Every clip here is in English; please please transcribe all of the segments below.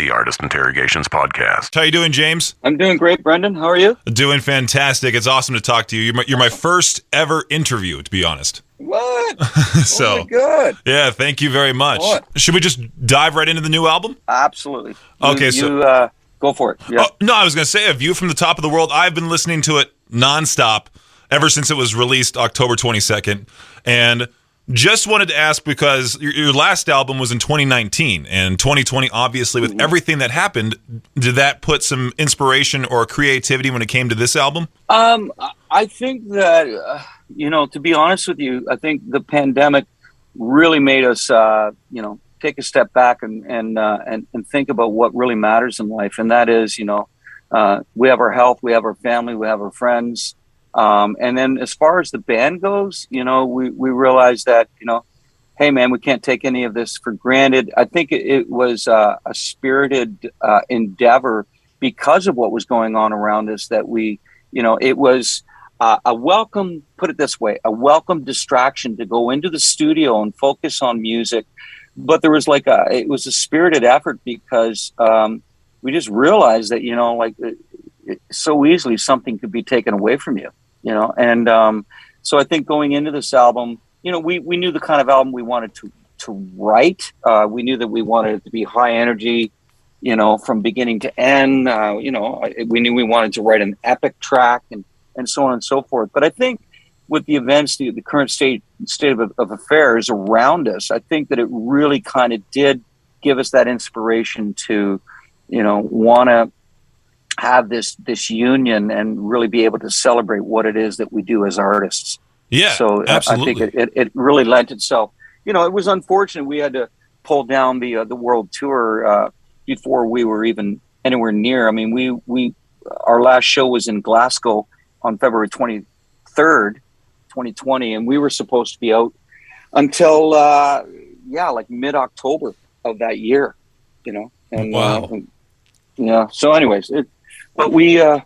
the Artist Interrogations podcast. How you doing, James? I'm doing great, Brendan. How are you? Doing fantastic. It's awesome to talk to you. You're my first ever interview, to be honest. What? So, oh my God. Yeah, thank you very much. What? Should we just dive right into the new album? Absolutely. Okay, Go for it. Yeah. No, I was going to say, A View from the Top of the World. I've been listening to it nonstop ever since it was released October 22nd. And just wanted to ask, because your last album was in 2019, and 2020, obviously, with everything that happened, did that put some inspiration or creativity when it came to this album? I think that, to be honest with you, I think the pandemic really made us, take a step back and think about what really matters in life. And that is, we have our health, we have our family, we have our friends. And then as far as the band goes, we realized that, hey man, we can't take any of this for granted. I think it was a spirited endeavor because of what was going on around us, that it was a welcome, put it this way, a welcome distraction to go into the studio and focus on music. But there was it was a spirited effort because we just realized that, so easily something could be taken away from you, and so I think going into this album, we knew the kind of album we wanted to write. We knew that we wanted it to be high energy, from beginning to end. We knew we wanted to write an epic track and so on and so forth. But I think with the events, the current state of affairs around us, I think that it really kind of did give us that inspiration to, want to have this union and really be able to celebrate what it is that we do as artists. Yeah, so absolutely. I think it really lent itself. It was unfortunate we had to pull down the world tour before we were even anywhere near. I mean, our last show was in Glasgow on February 23rd, 2020, and we were supposed to be out until mid-October of that year. And wow. So anyways, but we I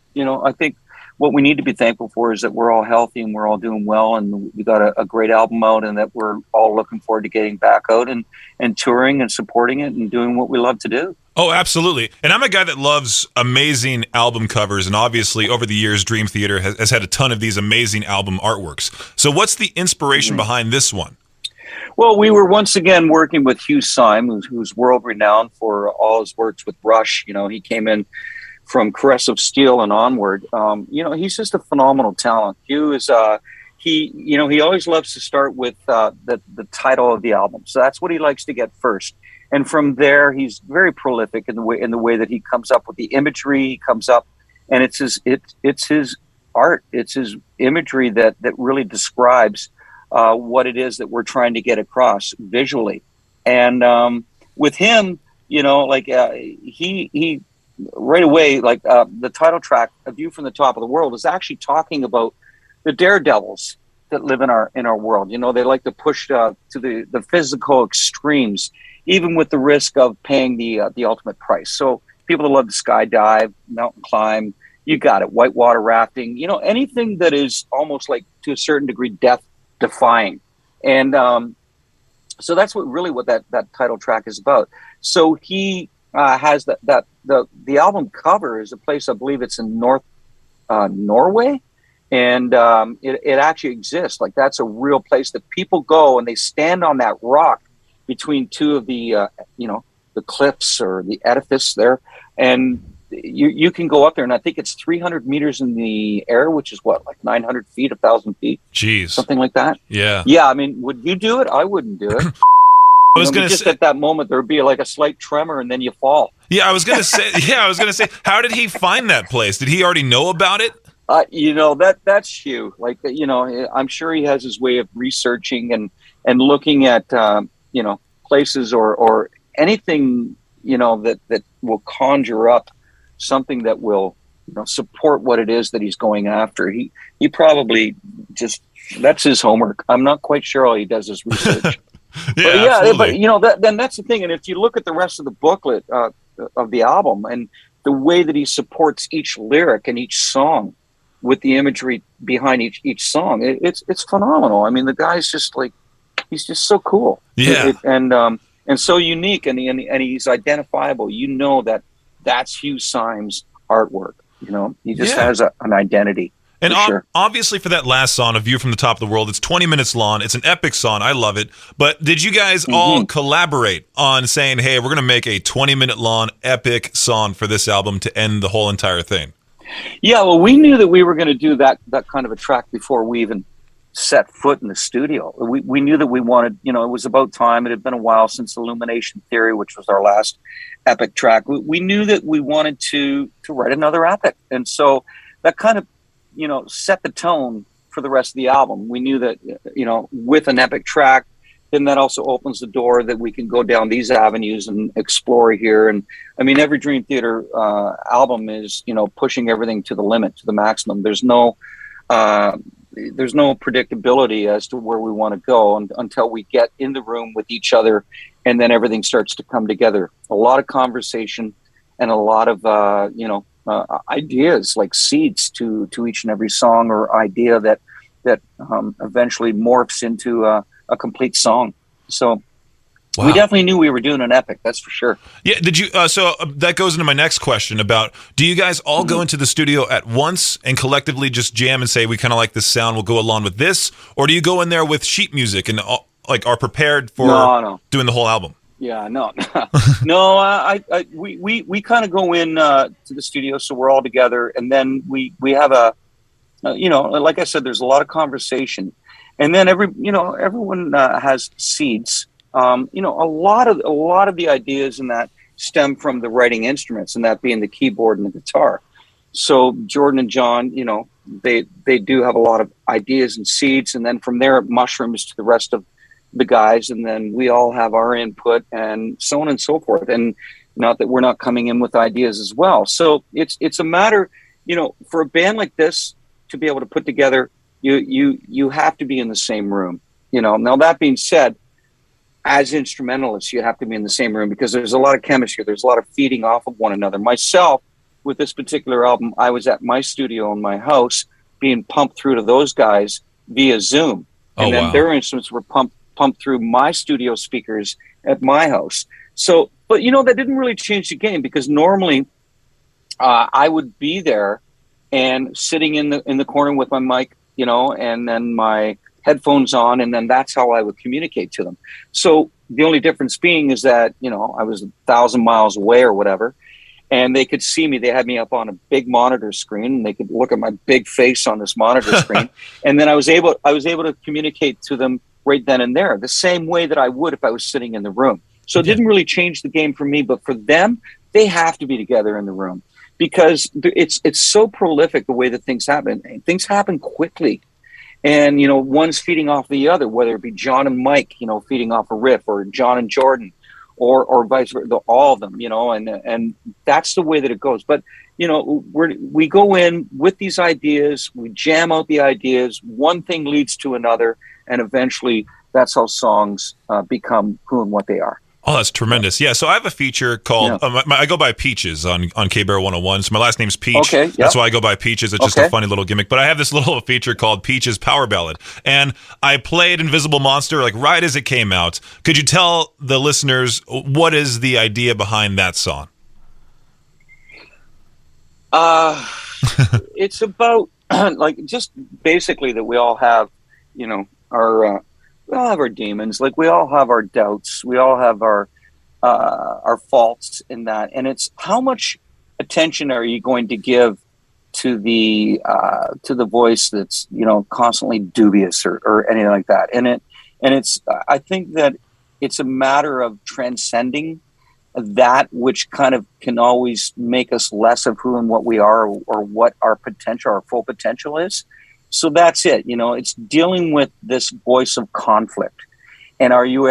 think what we need to be thankful for is that we're all healthy and we're all doing well, and we got a great album out, and that we're all looking forward to getting back out and touring and supporting it and doing what we love to do. Oh, absolutely. And I'm a guy that loves amazing album covers, and obviously over the years, Dream Theater has had a ton of these amazing album artworks. So what's the inspiration behind this one? Well, we were once again working with Hugh Syme, who's world-renowned for all his works with Rush. He came in from Caress of Steel and onward. He's just a phenomenal talent. Hugh is he always loves to start with the title of the album. So that's what he likes to get first. And from there, he's very prolific in the way that he comes up with the imagery. He comes up, and it's his art. It's his imagery that really describes what it is that we're trying to get across visually. And with him, he right away, the title track, "A View from the Top of the World," is actually talking about the daredevils that live in our world. They like to push to the physical extremes, even with the risk of paying the ultimate price. So people that love to skydive, mountain climb, you got it, whitewater rafting, anything that is almost like, to a certain degree, death defying. And so that's what that title track is about. So he has the album cover is a place, I believe it's in Norway. And it actually exists. That's a real place that people go and they stand on that rock between two of the cliffs or the edifice there, and you can go up there, and I think it's 300 meters in the air, which is 900 feet, 1,000 feet, jeez, something like that. Yeah. I mean, would you do it? I wouldn't do it. I was going to say, at that moment there would be a slight tremor, and then you fall. Yeah, I was going to say. How did he find that place? Did he already know about it? That's Hugh. I'm sure he has his way of researching and looking at places or anything that will conjure up something that will support what it is that he's going after. He probably just, that's his homework. I'm not quite sure how he does his research. But then that's the thing. And if you look at the rest of the booklet of the album and the way that he supports each lyric and each song with the imagery behind each song, it's phenomenal. I mean, the guy's just he's just so cool. Yeah. and so unique, and he's identifiable. You know that's Hugh Symes' artwork. You know, he just has an identity. And sure. Obviously for that last song, A View from the Top of the World, it's 20 minutes long. It's an epic song. I love it. But did you guys all collaborate on saying, hey, we're going to make a 20-minute long epic song for this album to end the whole entire thing? Yeah, well, we knew that we were going to do that kind of a track before we even set foot in the studio. We knew that we wanted, you know, it was about time. It had been a while since Illumination Theory, which was our last epic track. We knew that we wanted to write another epic. And so that kind of, you know, set the tone for the rest of the album. We knew that, you know, with an epic track, then that also opens the door that we can go down these avenues and explore here. And I mean, every Dream Theater album is, you know, pushing everything to the limit, to the maximum. There's no predictability as to where we want to go until we get in the room with each other, and then everything starts to come together. A lot of conversation and a lot of, ideas, like seeds to each and every song or idea that eventually morphs into a complete song. So we definitely knew we were doing an epic, that's for sure. Yeah, did you? So that goes into my next question about, do you guys all go into the studio at once and collectively just jam and say, we kind of like this sound, we'll go along with this? Or do you go in there with sheet music and like are prepared for doing the whole album? Yeah, no. We kind of go in to the studio, so we're all together, and then we have a, you know, like I said, there's a lot of conversation, and then everyone has seeds. You know, a lot of the ideas in that stem from the writing instruments, and that being the keyboard and the guitar. So Jordan and John, you know, they do have a lot of ideas and seeds, and then from there it mushrooms to the rest of the guys, and then we all have our input, and so on and so forth. And not that we're not coming in with ideas as well. So it's a matter, you know, for a band like this to be able to put together, you have to be in the same room. You know, now that being said, as instrumentalists, you have to be in the same room because there's a lot of chemistry. There's a lot of feeding off of one another. Myself, with this particular album, I was at my studio in my house being pumped through to those guys via Zoom. And then their instruments were pumped through my studio speakers at my house. So, but you know, that didn't really change the game, because normally I would be there and sitting in the corner with my mic, you know, and then my headphones on, and then that's how I would communicate to them. So the only difference being is that, you know, I was 1,000 miles away or whatever, and they could see me. They had me up on a big monitor screen, and they could look at my big face on this monitor screen. And then I was able to communicate to them right then and there, the same way that I would if I was sitting in the room. So it didn't really change the game for me, but for them, they have to be together in the room, because it's so prolific the way that things happen. Things happen quickly. And, you know, one's feeding off the other, whether it be John and Mike, you know, feeding off a riff, or John and Jordan, or vice versa, all of them, you know, and that's the way that it goes. But, you know, we go in with these ideas, we jam out the ideas, one thing leads to another, and eventually that's how songs become who and what they are. Oh, that's tremendous. Yeah, so I have a feature called, I go by Peaches on K-Bear 101. So my last name's Peach. Okay, yep. That's why I go by Peaches. It's just a funny little gimmick. But I have this little feature called Peaches Power Ballad. And I played Invisible Monster like right as it came out. Could you tell the listeners what is the idea behind that song? It's about like just basically that we all have, you know, we all have our demons. Like, we all have our doubts. We all have our faults in that. And it's how much attention are you going to give to the voice that's, you know, constantly dubious or anything like that. And it's I think that it's a matter of transcending that which kind of can always make us less of who and what we are, or what our potential, our full potential is. So that's it. You know, it's dealing with this voice of conflict. And are you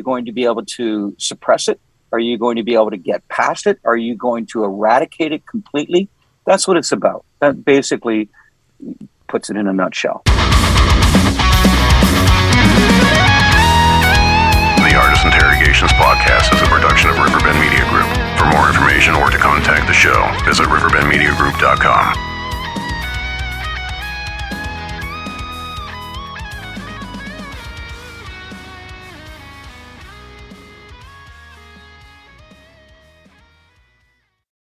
going to be able to suppress it? Are you going to be able to get past it? Are you going to eradicate it completely? That's what it's about. That basically puts it in a nutshell. The Artist Interrogations podcast is a production of Riverbend Media Group. For more information or to contact the show, visit riverbendmediagroup.com.